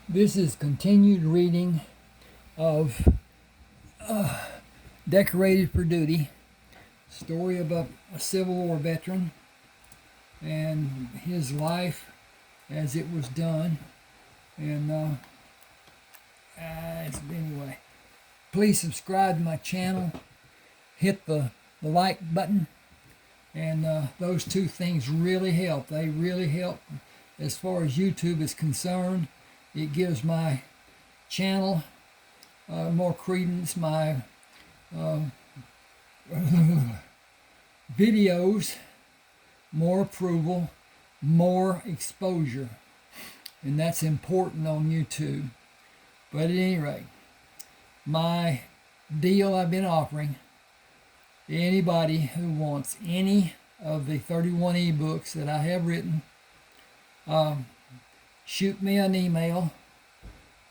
This is continued reading of Decorated for Duty, story of a Civil War veteran and his life as it was done. And anyway, please subscribe to my channel, hit the like button, and those two things really help. They really help as far as YouTube is concerned. It gives my channel more credence, my videos more approval, more exposure, and that's important on YouTube. But at any rate, my deal I've been offering, anybody who wants any of the 31 ebooks that I have written, shoot me an email.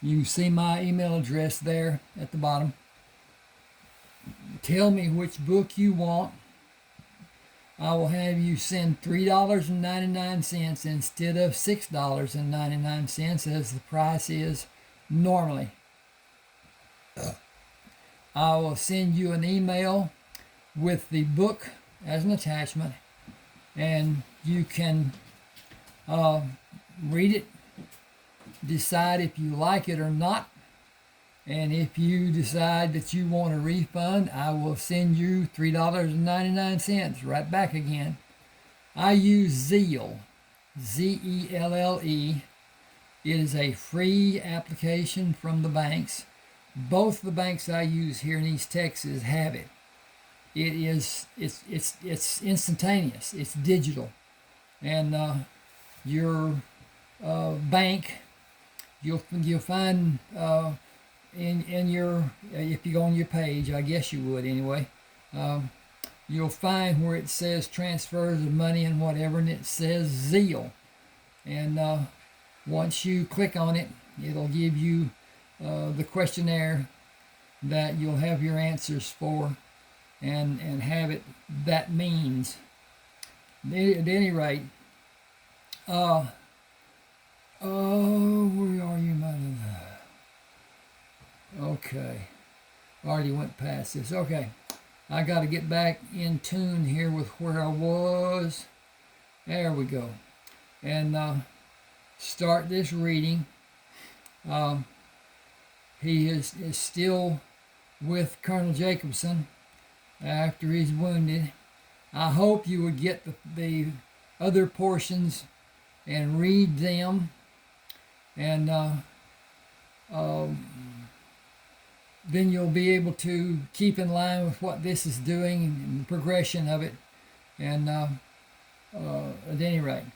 You see my email address there at the bottom. Tell me which book you want. I will have you send $3.99 instead of $6.99 as the price is normally. I will send you an email with the book as an attachment, and you can read it, decide if you like it or not, and if you decide that you want a refund, I will send you $3.99 right back again. I use Zelle, Zelle. It is a free application from the banks. Both the banks I use here in East Texas have it. It's instantaneous. It's digital, and your bank, you'll find in your, if you go on your page, I guess you would anyway, you'll find where it says transfers of money and whatever, and it says Zelle. And once you click on it, it'll give you the questionnaire that you'll have your answers for, and have it that means. At any rate, where are you, mother? Okay, already went past this. Okay, I got to get back in tune here with where I was. There we go. And start this reading. He is still with Colonel Jacobson after he's wounded. I hope you would get the other portions and read them, and then you'll be able to keep in line with what this is doing and the progression of it. And at any rate,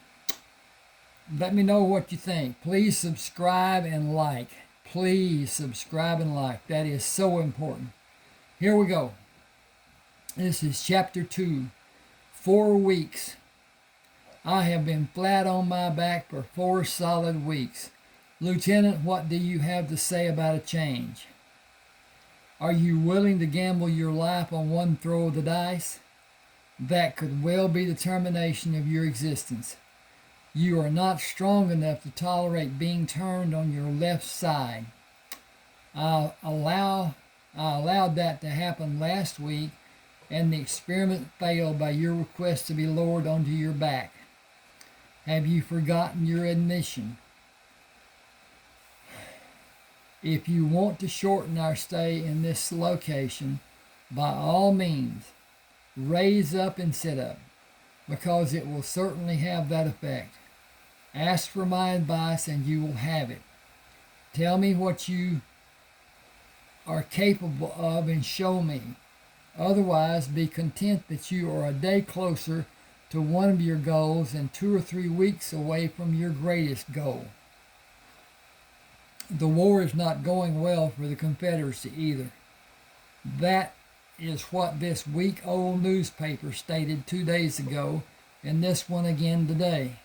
let me know what you think. Please subscribe and like. Please subscribe and like. That is so important. Here we go. This is chapter 2. 4 weeks. I have been flat on my back for 4 solid weeks. Lieutenant, what do you have to say about a change? Are you willing to gamble your life on one throw of the dice? That could well be the termination of your existence. You are not strong enough to tolerate being turned on your left side. I allowed that to happen last week, and the experiment failed by your request to be lowered onto your back. Have you forgotten your admission? If you want to shorten our stay in this location, by all means, raise up and sit up, because it will certainly have that effect. Ask for my advice and you will have it. Tell me what you are capable of and show me. Otherwise, be content that you are a day closer to one of your goals and 2 or 3 weeks away from your greatest goal. The war is not going well for the Confederacy either. That is what this week-old newspaper stated 2 days ago, and this one again today.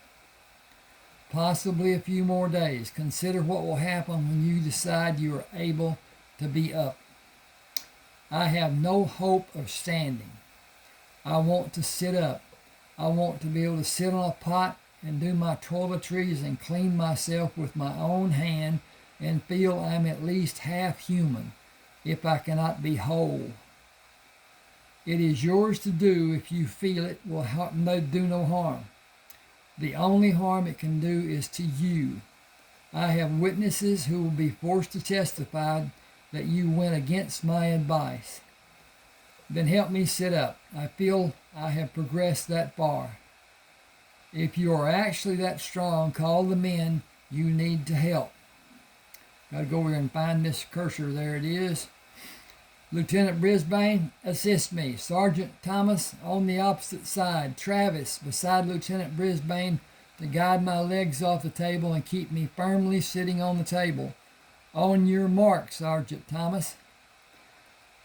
Possibly a few more days. Consider what will happen when you decide you are able to be up. I have no hope of standing. I want to sit up. I want to be able to sit on a pot and do my toiletries and clean myself with my own hand and feel I'm at least half human, if I cannot be whole. It is yours to do if you feel it will do no harm. The only harm it can do is to you. I have witnesses who will be forced to testify that you went against my advice. Then help me sit up. I feel I have progressed that far. If you are actually that strong, call the men you need to help. Got to go over and find this cursor. There it is. Lieutenant Brisbane, assist me. Sergeant Thomas on the opposite side. Travis beside Lieutenant Brisbane to guide my legs off the table and keep me firmly sitting on the table. On your mark, Sergeant Thomas.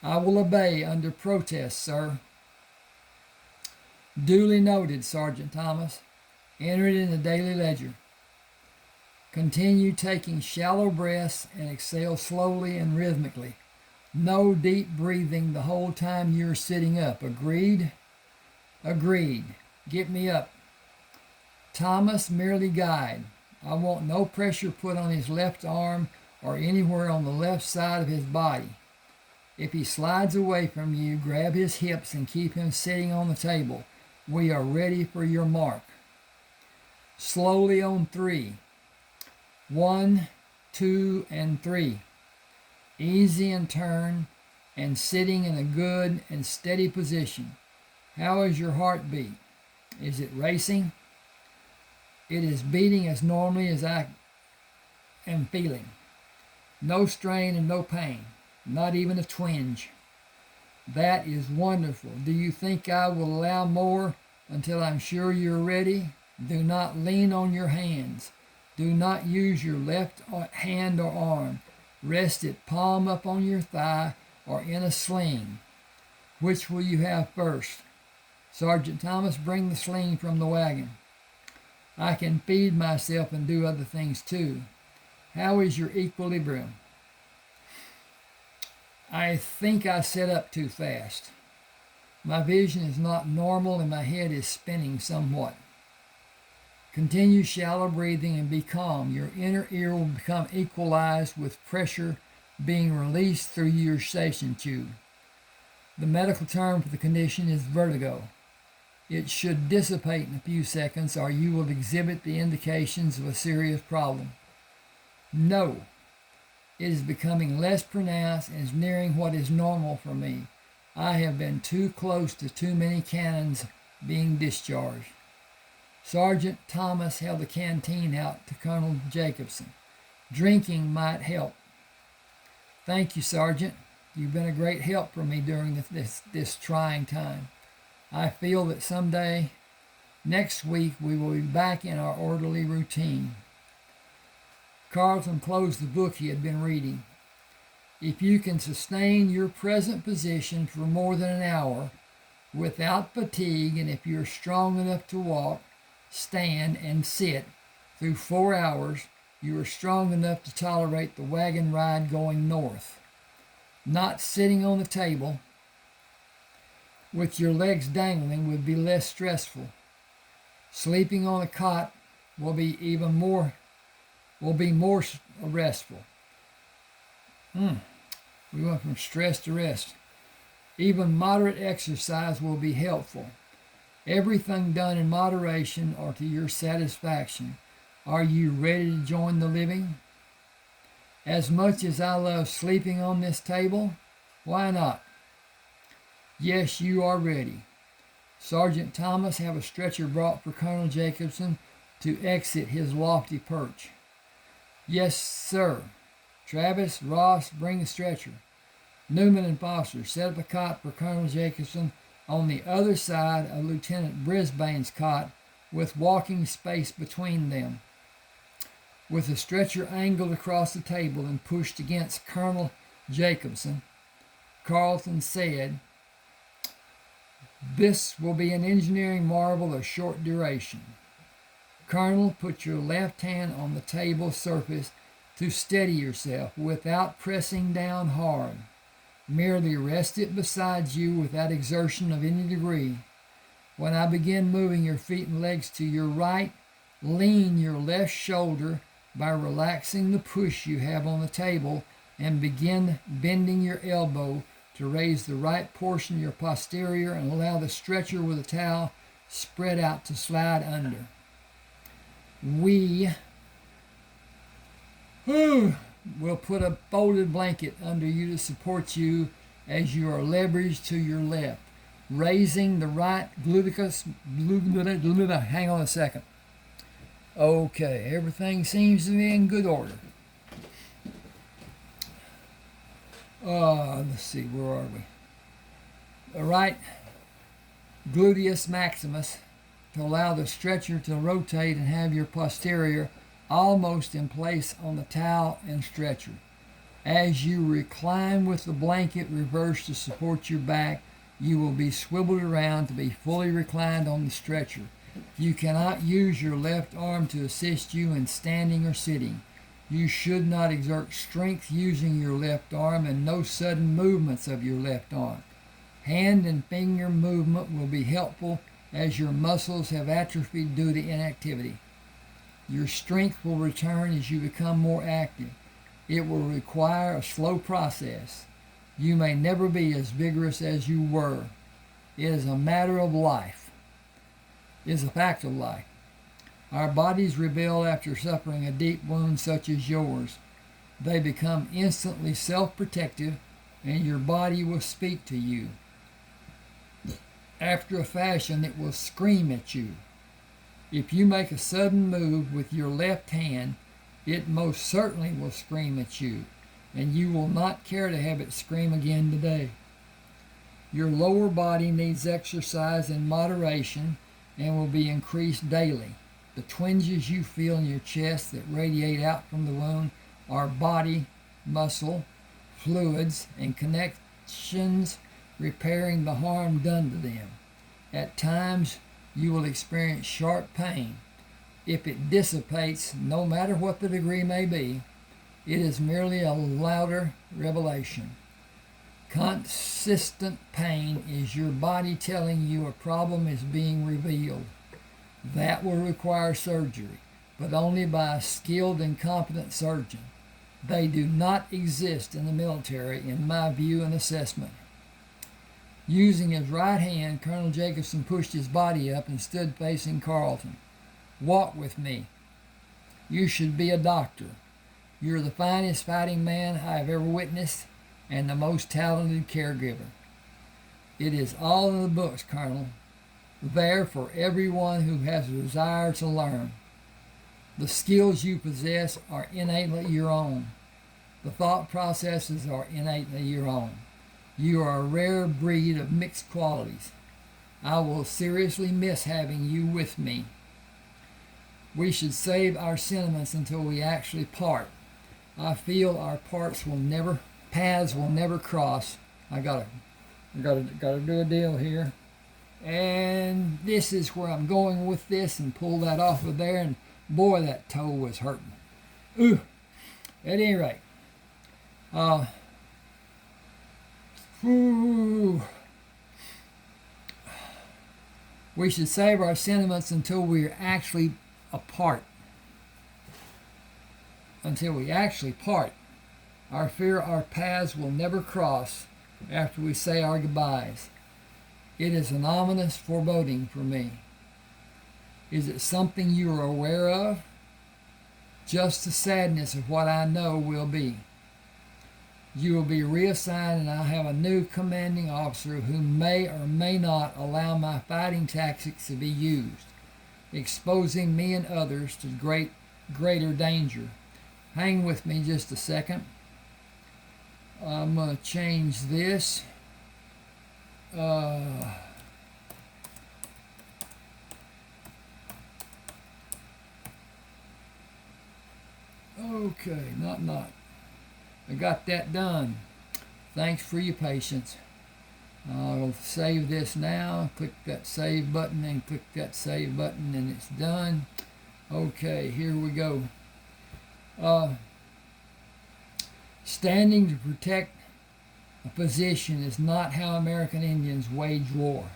I will obey under protest, sir. Duly noted, Sergeant Thomas. Enter it in the daily ledger. Continue taking shallow breaths and exhale slowly and rhythmically. No deep breathing the whole time you're sitting up. Agreed? Agreed. Get me up. Thomas, merely guide. I want no pressure put on his left arm or anywhere on the left side of his body. If he slides away from you, grab his hips and keep him sitting on the table. We are ready for your mark. Slowly on 3. 1, 2, and 3. Easy and turn and sitting in a good and steady position. How is your heartbeat? Is it racing? It is beating as normally as I am feeling. No strain and no pain, not even a twinge. That is wonderful. Do you think I will allow more until I'm sure you're ready? Do not lean on your hands. Do not use your left hand or arm. Rest it palm up on your thigh or in a sling. Which will you have first? Sergeant Thomas, bring the sling from the wagon. I can feed myself and do other things too. How is your equilibrium? I think I set up too fast. My vision is not normal and my head is spinning somewhat. Continue shallow breathing and be calm. Your inner ear will become equalized with pressure being released through your eustachian tube. The medical term for the condition is vertigo. It should dissipate in a few seconds or you will exhibit the indications of a serious problem. No, it is becoming less pronounced and is nearing what is normal for me. I have been too close to too many cannons being discharged. Sergeant Thomas held the canteen out to Colonel Jacobson. Drinking might help. Thank you, Sergeant. You've been a great help for me during this trying time. I feel that someday, next week, we will be back in our orderly routine. Carlton closed the book he had been reading. If you can sustain your present position for more than an hour without fatigue, and if you're strong enough to walk, stand, and sit through 4 hours, you are strong enough to tolerate the wagon ride going north. Not sitting on the table with your legs dangling would be less stressful. Sleeping on a cot will be more restful. We went from stress to rest. Even moderate exercise will be helpful. Everything done in moderation or to your satisfaction. Are you ready to join the living? As much as I love sleeping on this table, why not? Yes, you are ready. Sergeant Thomas, have a stretcher brought for Colonel Jacobson to exit his lofty perch. Yes, sir. Travis, Ross, bring the stretcher. Newman and Foster, set up a cot for Colonel Jacobson on the other side of Lieutenant Brisbane's cot with walking space between them. With the stretcher angled across the table and pushed against Colonel Jacobson, Carlton said, "This will be an engineering marvel of short duration. Colonel, put your left hand on the table surface to steady yourself without pressing down hard. Merely rest it beside you without exertion of any degree. When I begin moving your feet and legs to your right, lean your left shoulder by relaxing the push you have on the table and begin bending your elbow to raise the right portion of your posterior and allow the stretcher with a towel spread out to slide under. We will put a folded blanket under you to support you as you are leveraged to your left, raising the right gluteus. Hang on a second. Okay, everything seems to be in good order. Let's see, where are we? The right gluteus maximus to allow the stretcher to rotate and have your posterior almost in place on the towel and stretcher. As you recline with the blanket reversed to support your back, you will be swiveled around to be fully reclined on the stretcher. You cannot use your left arm to assist you in standing or sitting. You should not exert strength using your left arm and no sudden movements of your left arm. Hand and finger movement will be helpful as your muscles have atrophied due to inactivity. Your strength will return as you become more active. It will require a slow process. You may never be as vigorous as you were. It is a matter of life. It is a fact of life. Our bodies rebel after suffering a deep wound such as yours. They become instantly self-protective, and your body will speak to you. After a fashion, it will scream at you. If you make a sudden move with your left hand, it most certainly will scream at you, and you will not care to have it scream again today. Your lower body needs exercise in moderation and will be increased daily. The twinges you feel in your chest that radiate out from the wound are body, muscle, fluids, and connections repairing the harm done to them. At times, you will experience sharp pain. If it dissipates, no matter what the degree may be, it is merely a louder revelation. Consistent pain is your body telling you a problem is being revealed. That will require surgery, but only by a skilled and competent surgeon. They do not exist in the military, in my view and assessment. Using his right hand, Colonel Jacobson pushed his body up and stood facing Carlton. Walk with me. You should be a doctor. You're the finest fighting man I have ever witnessed and the most talented caregiver. It is all in the books, Colonel, there for everyone who has a desire to learn. The skills you possess are innately your own. The thought processes are innately your own. You are a rare breed of mixed qualities. I will seriously miss having you with me. We should save our sentiments until we actually part. I feel our paths will never cross. I gotta do a deal here. And this is where I'm going with this, and pull that off of there, and boy, that toe was hurting. At any rate, we should save our sentiments until we are actually apart. Until we actually part. I fear our paths will never cross after we say our goodbyes. It is an ominous foreboding for me. Is it something you are aware of? Just the sadness of what I know will be. You will be reassigned, and I'll have a new commanding officer who may or may not allow my fighting tactics to be used, exposing me and others to greater danger. Hang with me just a second. I'm going to change this. Okay, not. I got that done. Thanks for your patience. I'll save this now. Click that save button and click that save button, and it's done. Okay, here we go. Standing to protect a position is not how American Indians wage war.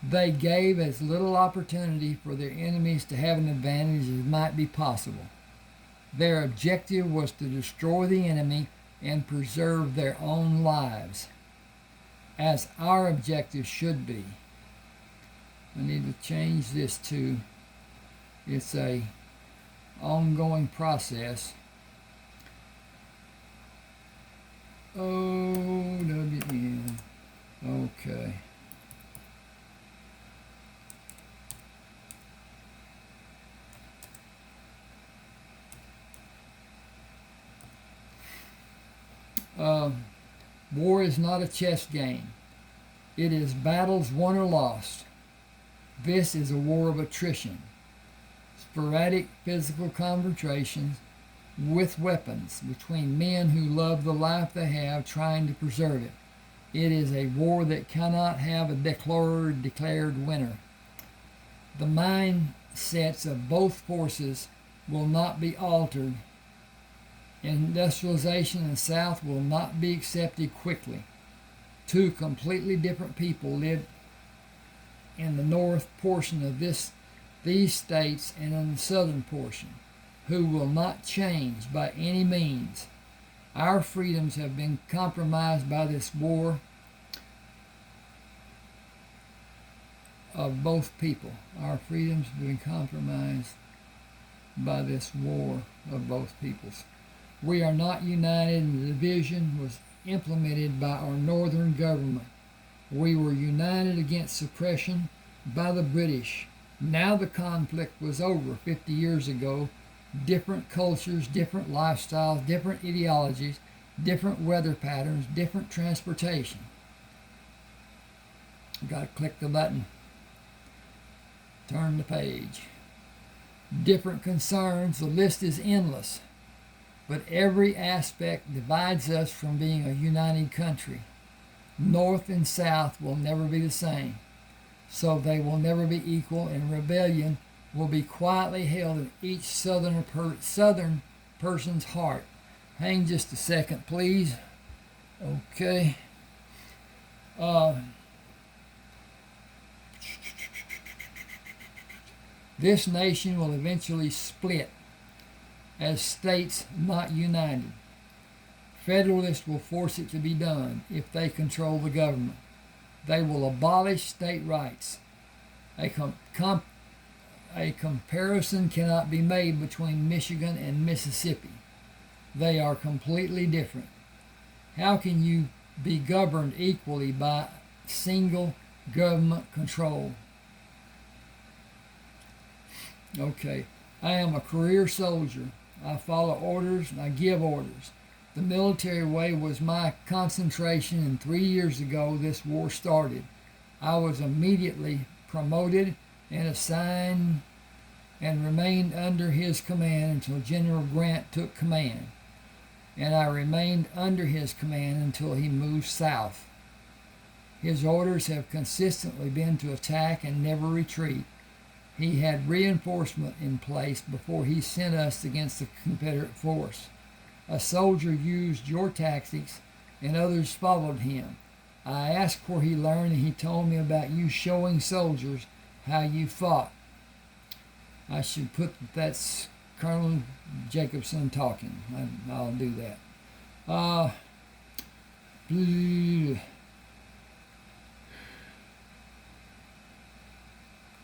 They gave as little opportunity for their enemies to have an advantage as might be possible. Their objective was to destroy the enemy and preserve their own lives, as our objective should be. I need to change this to, it's a ongoing process. OWN. Okay. War is not a chess game. It is battles won or lost. This is a war of attrition. Sporadic physical confrontations with weapons between men who love the life they have, trying to preserve it. It is a war that cannot have a declared winner. The mindsets of both forces will not be altered. Industrialization in the South will not be accepted quickly. Two completely different people live in the north portion of these states and in the southern portion, who will not change by any means. Our freedoms have been compromised by this war of both people. Our freedoms have been compromised by this war of both peoples. We are not united, and the division was implemented by our northern government. We were united against suppression by the British. Now the conflict was over 50 years ago. Different cultures, different lifestyles, different ideologies, different weather patterns, different transportation. Got to click the button. Turn the page. Different concerns. The list is endless. But every aspect divides us from being a united country. North and South will never be the same, so they will never be equal, and rebellion will be quietly held in each southern person's heart. Hang just a second, please. Okay. This nation will eventually split as states not united. Federalists will force it to be done if they control the government. They will abolish state rights. A comparison cannot be made between Michigan and Mississippi. They are completely different. How can you be governed equally by single government control? Okay, I am a career soldier. I follow orders and I give orders. The military way was my concentration, and 3 years ago this war started. I was immediately promoted and assigned and remained under his command until General Grant took command. And I remained under his command until he moved south. His orders have consistently been to attack and never retreat. He had reinforcement in place before he sent us against the Confederate force. A soldier used your tactics and others followed him. I asked where he learned, and he told me about you showing soldiers how you fought. I should put that's Colonel Jacobson talking. I'll do that.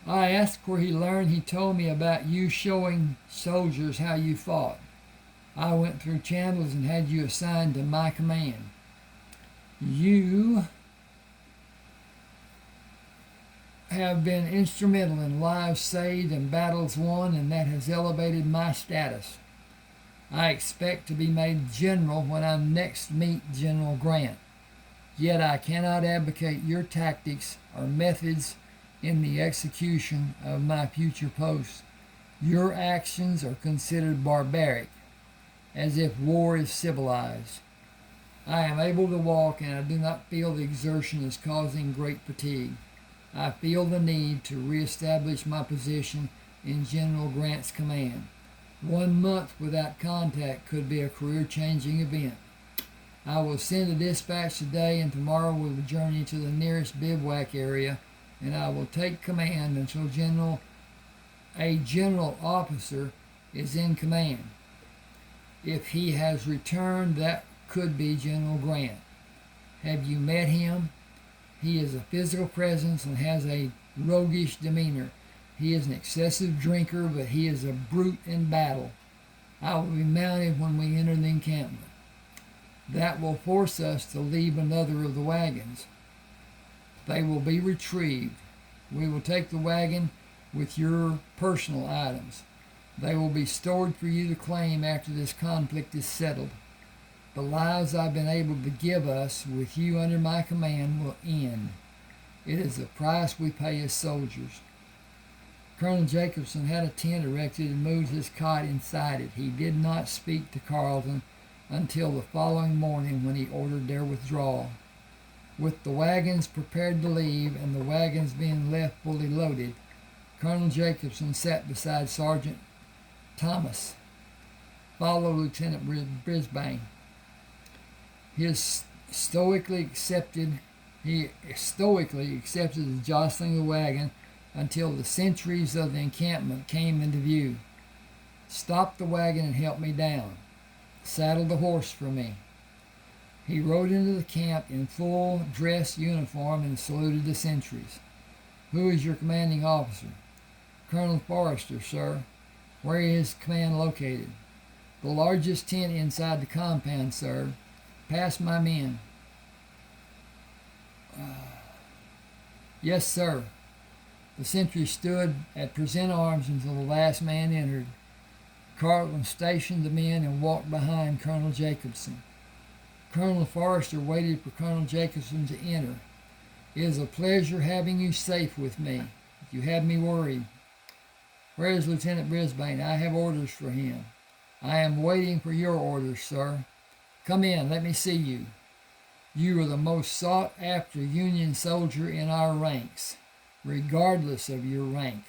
I asked where he learned. He told me about you showing soldiers how you fought. I went through channels and had you assigned to my command. You have been instrumental in lives saved and battles won, and that has elevated my status. I expect to be made general when I next meet General Grant. Yet I cannot advocate your tactics or methods in the execution of my future post. Your actions are considered barbaric, as if war is civilized. I am able to walk, and I do not feel the exertion is causing great fatigue. I feel the need to reestablish my position in General Grant's command. 1 month without contact could be a career-changing event. I will send a dispatch today, and tomorrow we will journey to the nearest bivouac area, and I will take command until a general officer is in command. If he has returned, that could be General Grant. Have you met him? He is a physical presence and has a roguish demeanor. He is an excessive drinker, but he is a brute in battle. I will be mounted when we enter the encampment. That will force us to leave another of the wagons. They will be retrieved. We will take the wagon with your personal items. They will be stored for you to claim after this conflict is settled. The lives I've been able to give us with you under my command will end. It is the price we pay as soldiers. Colonel Jacobson had a tent erected and moved his cot inside it. He did not speak to Carlton until the following morning when he ordered their withdrawal. With the wagons prepared to leave and the wagons being left fully loaded, Colonel Jacobson sat beside Sergeant Thomas, followed Lieutenant Brisbane. He stoically accepted the jostling of the wagon until the sentries of the encampment came into view. Stop the wagon and help me down. Saddle the horse for me. He rode into the camp in full dress uniform and saluted the sentries. Who is your commanding officer? Colonel Forrester, sir. Where is his command located? The largest tent inside the compound, sir. Pass my men. Yes, sir. The sentry stood at present arms until the last man entered. Carlton stationed the men and walked behind Colonel Jacobson. Colonel Forrester waited for Colonel Jacobson to enter. It is a pleasure having you safe with me. You had me worried. Where is Lieutenant Brisbane? I have orders for him. I am waiting for your orders, sir. Come in, let me see you. You are the most sought-after Union soldier in our ranks, regardless of your rank.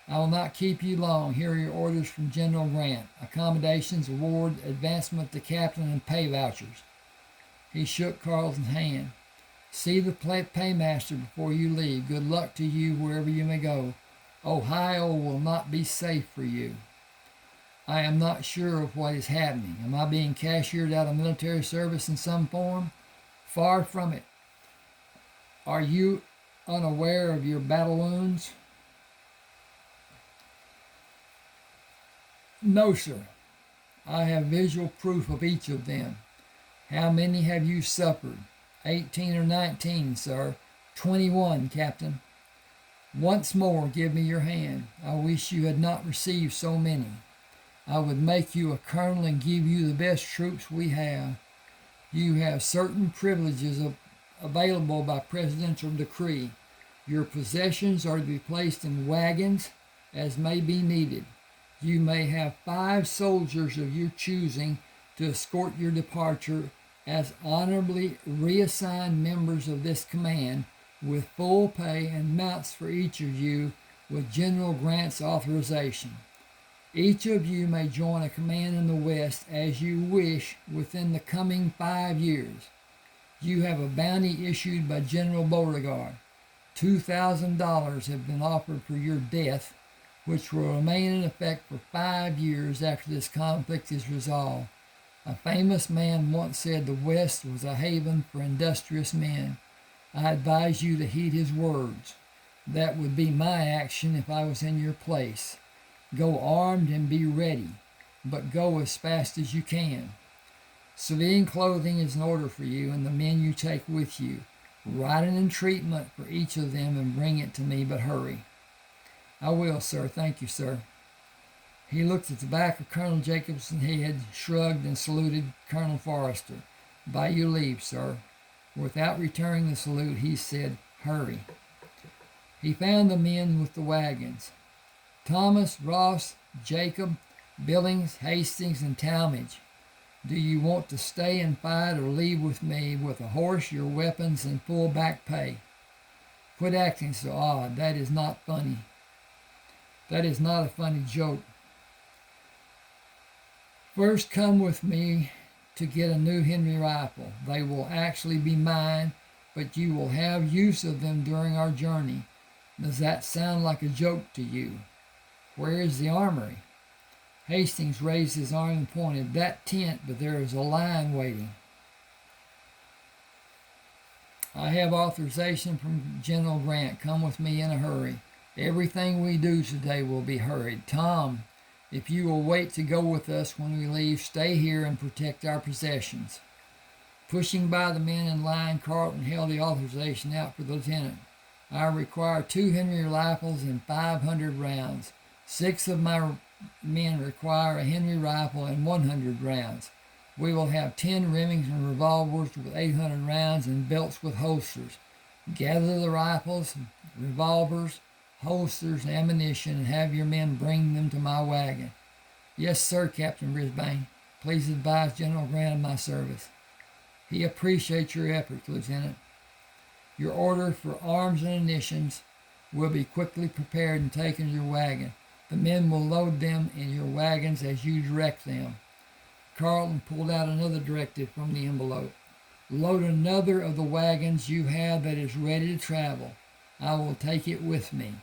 I will not keep you long. Here are your orders from General Grant. Accommodations, award, advancement to captain, and pay vouchers. He shook Carlton's hand. See the paymaster before you leave. Good luck to you wherever you may go. Ohio will not be safe for you. I am not sure of what is happening. Am I being cashiered out of military service in some form? Far from it. Are you unaware of your battle wounds? No, sir. I have visual proof of each of them. How many have you suffered? 18 or 19, sir. 21, Captain. Once more, give me your hand. I wish you had not received so many. I would make you a colonel and give you the best troops we have. You have certain privileges available by presidential decree. Your possessions are to be placed in wagons as may be needed. You may have 5 soldiers of your choosing to escort your departure as honorably reassigned members of this command with full pay and mounts for each of you with General Grant's authorization. Each of you may join a command in the West as you wish within the coming 5 years. You have a bounty issued by General Beauregard. $2,000 have been offered for your death, which will remain in effect for 5 years after this conflict is resolved. A famous man once said the West was a haven for industrious men. I advise you to heed his words. That would be my action if I was in your place. Go armed and be ready, but go as fast as you can. Civilian clothing is in order for you and the men you take with you. Write an entreatment for each of them and bring it to me, but hurry. I will, sir. Thank you, sir. He looked at the back of Colonel Jacobson's head, shrugged, and saluted Colonel Forrester. By your leave, sir. Without returning the salute, he said, hurry. He found the men with the wagons. Thomas, Ross, Jacob, Billings, Hastings, and Talmadge. Do you want to stay and fight or leave with me with a horse, your weapons, and full back pay? Quit acting so odd. That is not funny. That is not a funny joke. First, come with me to get a new Henry rifle. They will actually be mine, but you will have use of them during our journey. Does that sound like a joke to you? Where is the armory? Hastings raised his arm and pointed. That tent, but there is a line waiting. I have authorization from General Grant. Come with me in a hurry. Everything we do today will be hurried. Tom, if you will wait to go with us when we leave, stay here and protect our possessions. Pushing by the men in line, Carlton held the authorization out for the lieutenant. I require 2 Henry rifles and 500 rounds. 6 of my men require a Henry rifle and 100 rounds. We will have 10 Remington revolvers with 800 rounds and belts with holsters. Gather the rifles, revolvers, holsters, ammunition, and have your men bring them to my wagon. Yes, sir, Captain Brisbane. Please advise General Grant of my service. He appreciates your efforts, Lieutenant. Your order for arms and munitions will be quickly prepared and taken to your wagon. The men will load them in your wagons as you direct them. Carlton pulled out another directive from the envelope. Load another of the wagons you have that is ready to travel. I will take it with me.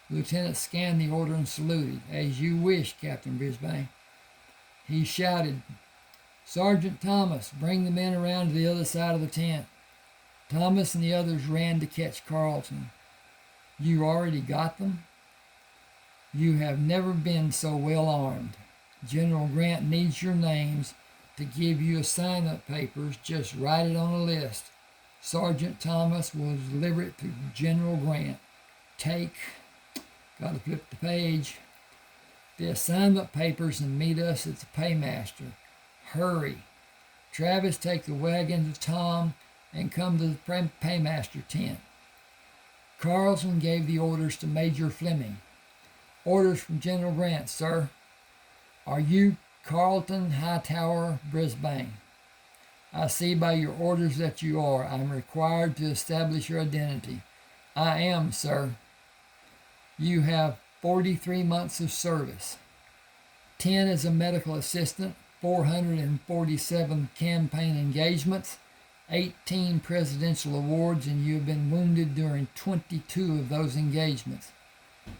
The lieutenant scanned the order and saluted. As you wish, Captain Brisbane. He shouted, Sergeant Thomas, bring the men around to the other side of the tent. Thomas and the others ran to catch Carlton. You already got them? You have never been so well armed. General Grant needs your names to give you assignment papers. Just write it on a list. Sergeant Thomas will deliver it to General Grant. Gotta flip the page. The assignment papers and meet us at the paymaster. Hurry. Travis, take the wagon to Tom and come to the paymaster tent. Carlton gave the orders to Major Fleming. Orders from General Grant, sir. Are you Carlton Hightower, Brisbane? I see by your orders that you are. I am required to establish your identity. I am, sir. You have 43 months of service. 10 as a medical assistant, 447 campaign engagements, 18 presidential awards, and you have been wounded during 22 of those engagements.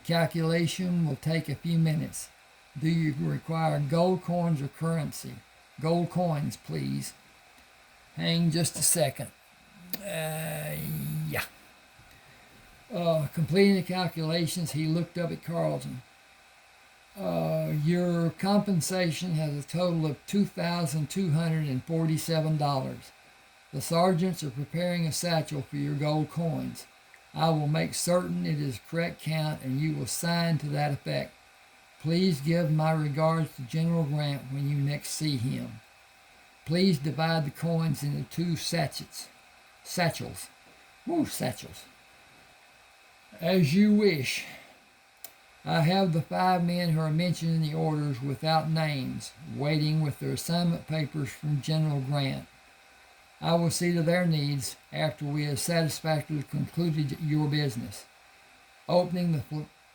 Calculation will take a few minutes. Do you require gold coins or currency? Gold coins, please. Hang just a second. Yeah. Completing the calculations, he looked up at Carlton. Your compensation has a total of $2,247. The sergeants are preparing a satchel for your gold coins. I will make certain it is correct count, and you will sign to that effect. Please give my regards to General Grant when you next see him. Please divide the coins into 2 satchels. Satchels. As you wish. I have the 5 men who are mentioned in the orders without names, waiting with their assignment papers from General Grant. I will see to their needs after we have satisfactorily concluded your business. Opening the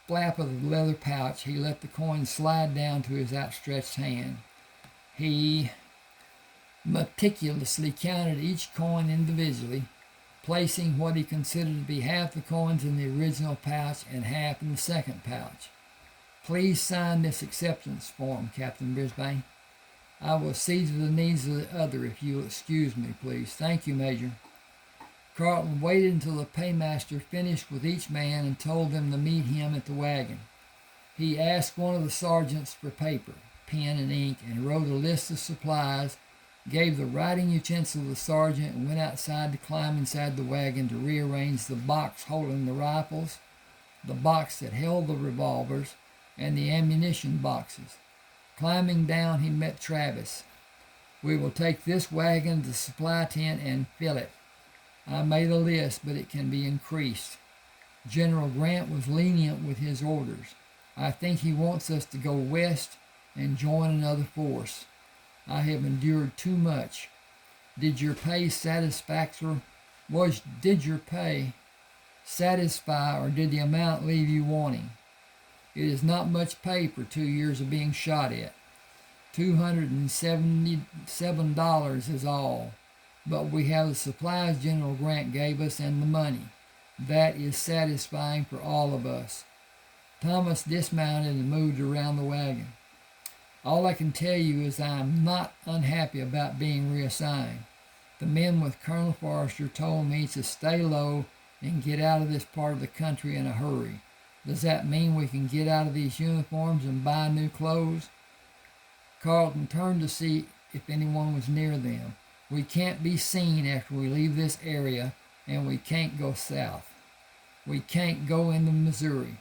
flap of the leather pouch, he let the coin slide down to his outstretched hand. He meticulously counted each coin individually, placing what he considered to be half the coins in the original pouch and half in the second pouch. Please sign this acceptance form, Captain Brisbane. I will see to the needs of the other if you will excuse me, please. Thank you, Major. Carlton waited until the paymaster finished with each man and told them to meet him at the wagon. He asked one of the sergeants for paper, pen, and ink, and wrote a list of supplies, gave the writing utensil to the sergeant, and went outside to climb inside the wagon to rearrange the box holding the rifles, the box that held the revolvers, and the ammunition boxes. Climbing down, he met Travis. We will take this wagon to the supply tent and fill it. I made a list, but it can be increased. General Grant was lenient with his orders. I think he wants us to go west and join another force. I have endured too much. Did your pay satisfy, or did the amount leave you wanting? It is not much pay for 2 years of being shot at. $277 is all. But we have the supplies General Grant gave us and the money. That is satisfying for all of us. Thomas dismounted and moved around the wagon. All I can tell you is I am not unhappy about being reassigned. The men with Colonel Forrester told me to stay low and get out of this part of the country in a hurry. Does that mean we can get out of these uniforms and buy new clothes? Carlton turned to see if anyone was near them. We can't be seen after we leave this area, and we can't go south. We can't go into Missouri.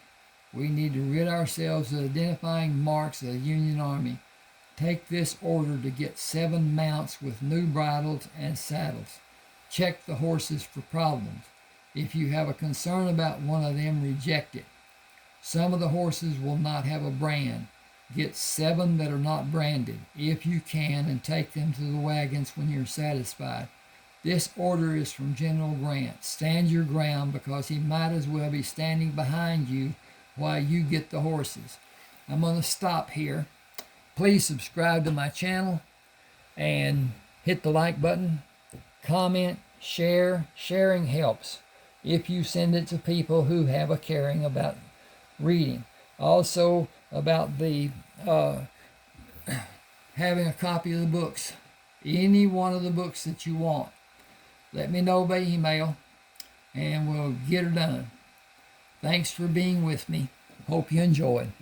We need to rid ourselves of identifying marks of the Union Army. Take this order to get 7 mounts with new bridles and saddles. Check the horses for problems. If you have a concern about one of them, reject it. Some of the horses will not have a brand. Get 7 that are not branded, if you can, and take them to the wagons when you're satisfied. This order is from General Grant. Stand your ground, because he might as well be standing behind you while you get the horses. I'm going to stop here. Please subscribe to my channel and hit the like button. Comment, share. Sharing helps if you send it to people who have a caring about reading. Also about the having a copy of the books. Any one of the books that you want. Let me know by email and we'll get her done. Thanks for being with me. Hope you enjoyed.